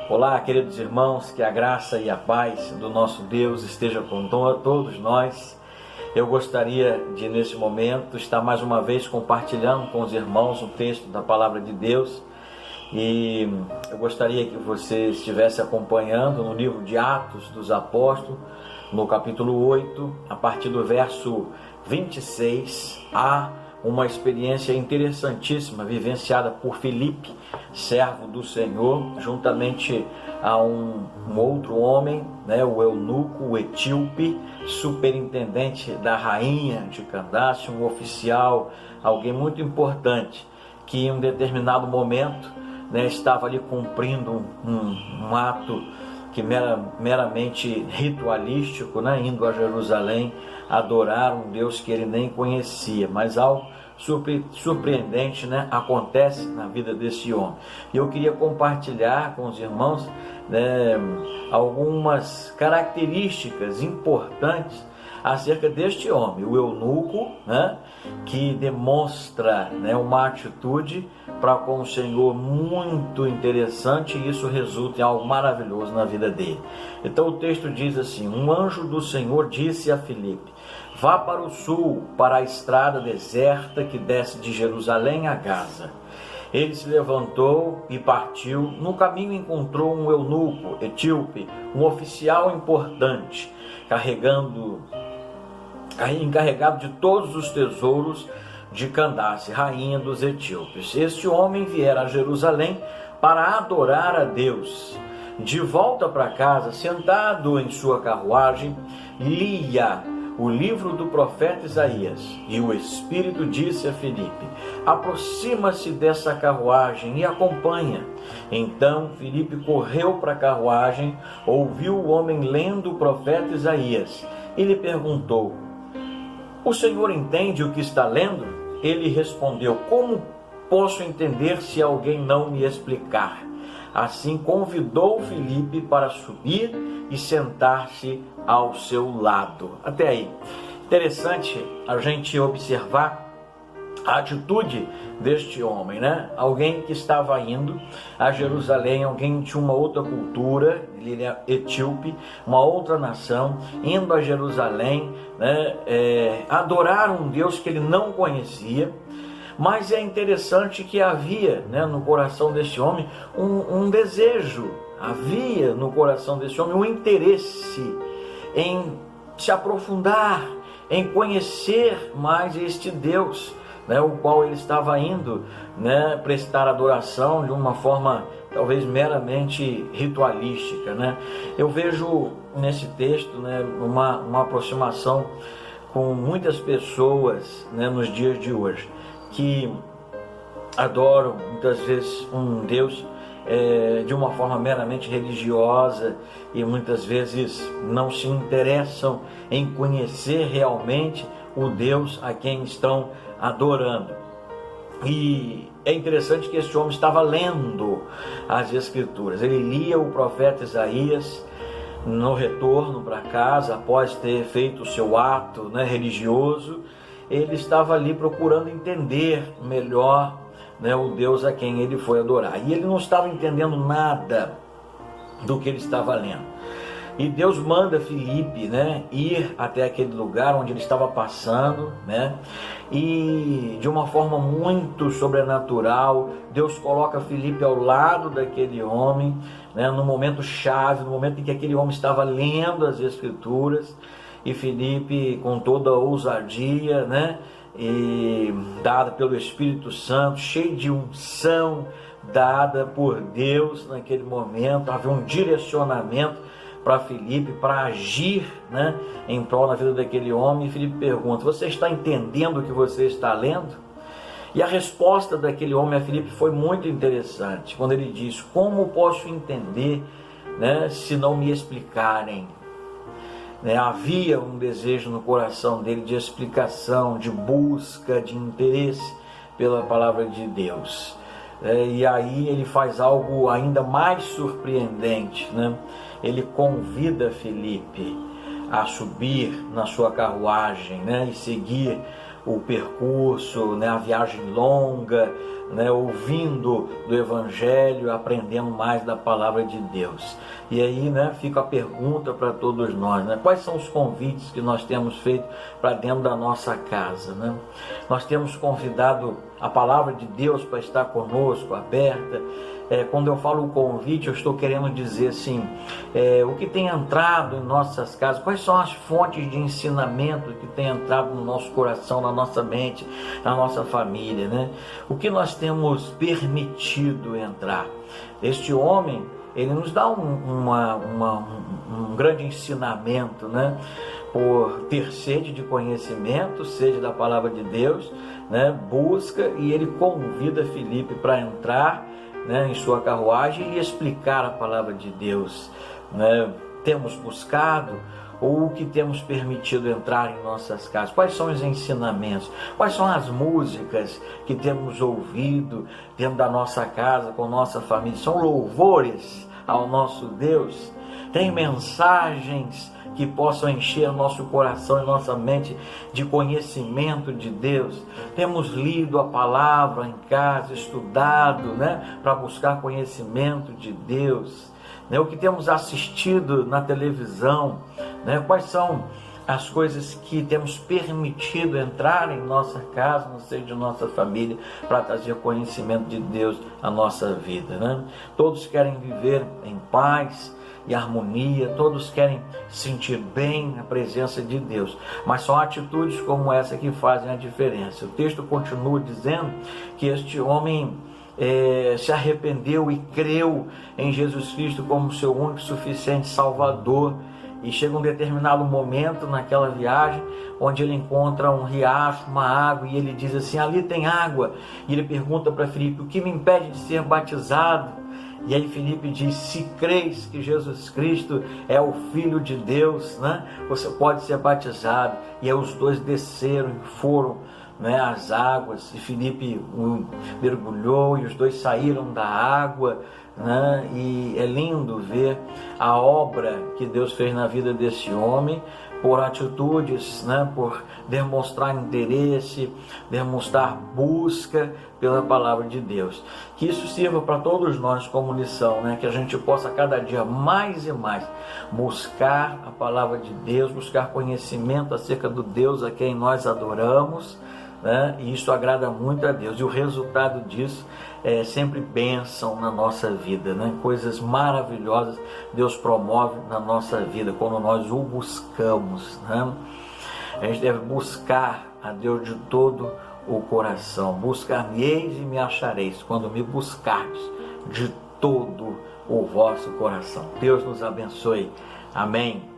Olá, queridos irmãos, que a graça e a paz do nosso Deus esteja com todos nós. Eu gostaria de, nesse momento, estar mais uma vez compartilhando com os irmãos um texto da Palavra de Deus. E eu gostaria que você estivesse acompanhando no livro de Atos dos Apóstolos, no capítulo 8, a partir do verso 26, há uma experiência interessantíssima vivenciada por Filipe, servo do Senhor, juntamente a um outro homem, o eunuco, o etíope, superintendente da rainha de Candace, um oficial, alguém muito importante, que em um determinado momento estava ali cumprindo um ato que meramente ritualístico, indo a Jerusalém adorar um Deus que ele nem conhecia, mas algo surpreendente acontece na vida desse homem. E eu queria compartilhar com os irmãos algumas características importantes acerca deste homem, o eunuco, que demonstra uma atitude para com o Senhor muito interessante, e isso resulta em algo maravilhoso na vida dele. Então o texto diz assim: um anjo do Senhor disse a Filipe: vá para o sul, para a estrada deserta que desce de Jerusalém a Gaza. Ele se levantou e partiu. No caminho encontrou um eunuco etíope, um oficial importante, encarregado de todos os tesouros de Candace, rainha dos etíopes. Este homem viera a Jerusalém para adorar a Deus. De volta para casa, sentado em sua carruagem, lia o livro do profeta Isaías, e o Espírito disse a Filipe: aproxima-se dessa carruagem e acompanha. Então Filipe correu para a carruagem, ouviu o homem lendo o profeta Isaías e lhe perguntou: o senhor entende o que está lendo? Ele respondeu: como posso entender se alguém não me explicar? Assim convidou Filipe para subir e sentar-se ao seu lado. Até aí, interessante a gente observar a atitude deste homem, Alguém que estava indo a Jerusalém, alguém de uma outra cultura, ele é etíope, uma outra nação, indo a Jerusalém, adorar um Deus que ele não conhecia. Mas é interessante que havia no coração desse homem um desejo, havia no coração desse homem um interesse em se aprofundar, em conhecer mais este Deus, o qual ele estava indo prestar adoração de uma forma talvez meramente ritualística. Eu vejo nesse texto uma aproximação com muitas pessoas nos dias de hoje, que adoram muitas vezes um Deus de uma forma meramente religiosa, e muitas vezes não se interessam em conhecer realmente o Deus a quem estão adorando. E é interessante que esse homem estava lendo as Escrituras. Ele lia o profeta Isaías no retorno para casa, após ter feito o seu ato religioso. Ele estava ali procurando entender melhor o Deus a quem ele foi adorar. E ele não estava entendendo nada do que ele estava lendo. E Deus manda Filipe ir até aquele lugar onde ele estava passando, e de uma forma muito sobrenatural, Deus coloca Filipe ao lado daquele homem, no momento chave, no momento em que aquele homem estava lendo as Escrituras. E Filipe, com toda a ousadia, e dada pelo Espírito Santo, cheio de unção dada por Deus naquele momento, havia um direcionamento para Filipe, para agir em prol da vida daquele homem. E Filipe pergunta: você está entendendo o que você está lendo? E a resposta daquele homem a Filipe foi muito interessante, quando ele diz: como posso entender se não me explicarem? Havia um desejo no coração dele de explicação, de busca, de interesse pela palavra de Deus. E aí ele faz algo ainda mais surpreendente, Ele convida Filipe a subir na sua carruagem, e seguir o percurso, né, a viagem longa, né, ouvindo do Evangelho, aprendendo mais da palavra de Deus. E aí, né, fica a pergunta para todos nós, né, quais são os convites que nós temos feito para dentro da nossa casa, né? Nós temos convidado a palavra de Deus para estar conosco, aberta. Quando eu falo o convite, eu estou querendo dizer assim, o que tem entrado em nossas casas, quais são as fontes de ensinamento que tem entrado no nosso coração, na nossa mente, na nossa família, né? O que nós temos permitido entrar. Este homem, ele nos dá um grande ensinamento, né? Por ter sede de conhecimento, sede da palavra de Deus, né? Busca, e ele convida Filipe para entrar, né, em sua carruagem e explicar a palavra de Deus, né? Temos buscado ou o que temos permitido entrar em nossas casas? Quais são os ensinamentos? Quais são as músicas que temos ouvido dentro da nossa casa, com nossa família? São louvores ao nosso Deus? Tem mensagens que possam encher nosso coração e nossa mente de conhecimento de Deus? Temos lido a palavra em casa, estudado, né, para buscar conhecimento de Deus, né? O que temos assistido na televisão, né? Quais são as coisas que temos permitido entrar em nossa casa, no seio de nossa família, para trazer conhecimento de Deus à nossa vida, né? Todos querem viver em paz e harmonia, todos querem sentir bem na presença de Deus, mas são atitudes como essa que fazem a diferença. O texto continua dizendo que este homem se arrependeu e creu em Jesus Cristo como seu único e suficiente Salvador, e chega um determinado momento naquela viagem onde ele encontra um riacho, uma água, e ele diz assim: ali tem água. E ele pergunta para Filipe: o que me impede de ser batizado? E aí Filipe diz: se crês que Jesus Cristo é o Filho de Deus, né, você pode ser batizado. E aí os dois desceram e foram, né, às águas, e Filipe mergulhou e os dois saíram da água, né? E é lindo ver a obra que Deus fez na vida desse homem, por atitudes, né, por demonstrar interesse, demonstrar busca pela palavra de Deus. Que isso sirva para todos nós como lição, né, que a gente possa cada dia mais e mais buscar a palavra de Deus, buscar conhecimento acerca do Deus a quem nós adoramos, né, e isso agrada muito a Deus, e o resultado disso é sempre bênção na nossa vida, né? Coisas maravilhosas Deus promove na nossa vida quando nós o buscamos, né? A gente deve buscar a Deus de todo o coração. Buscar-me-eis e me achareis quando me buscardes de todo o vosso coração. Deus nos abençoe. Amém.